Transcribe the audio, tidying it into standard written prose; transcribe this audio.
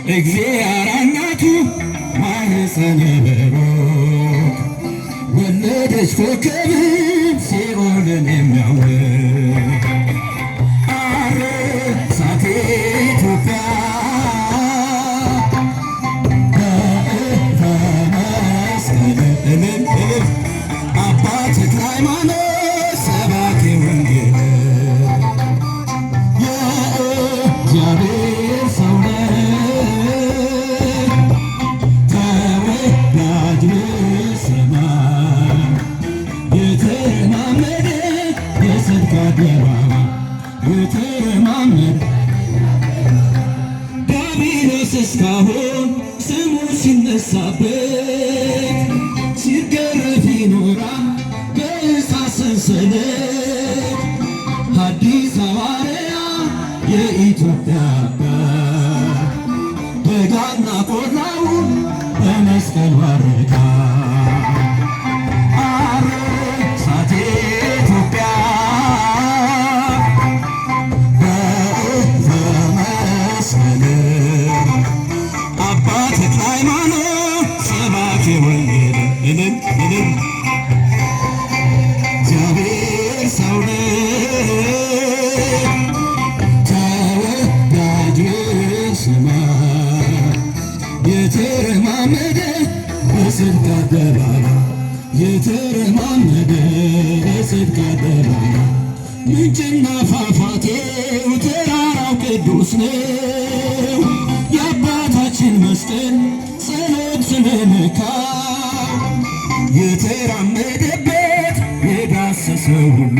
እግዚአብሔር እናቱ ማኅፀነ ብሩክ ወለደች ኮከብን ሲኦልን የሚያውቅ አረሳት ኢትዮጵያ በዕለተ መስቀል እልል እልል አባ ተክለ ሃይማኖት ሰባኬ ወንጌል የእግዚአብሔር ሰው ተወዳጅ በሰማይ የተማመደ የጽድቅ አደባባይ የተማመደ ዲያብሎስ እስካሁን ስሙ ሲነሳበት ሲገረፍ ይኖራል በእሳት ሰንሰለት ሐዲስ ሐዋርያ የኢትዮጵያ ደጋና ቆላውን በመስቀል ባረካ አረሳት ኢትዮጵያ በዕለተ መስቀል አባ ተክለ ሃይማኖት ሰባኬ ወንጌል እልል እልል እግዚአብሔር ሰው ተወዳጅ በሰማይ የተረማመደ በጽድቅ አደባባይ የተረማመደ በጽድቅ አደባባይ ምንጭና ፏፏቴው ተራራው ቅዱስ ነው የአባታችን መስቀል ጸሎት ስለነካው የተራመደበት የዳሰሰው ሁሉ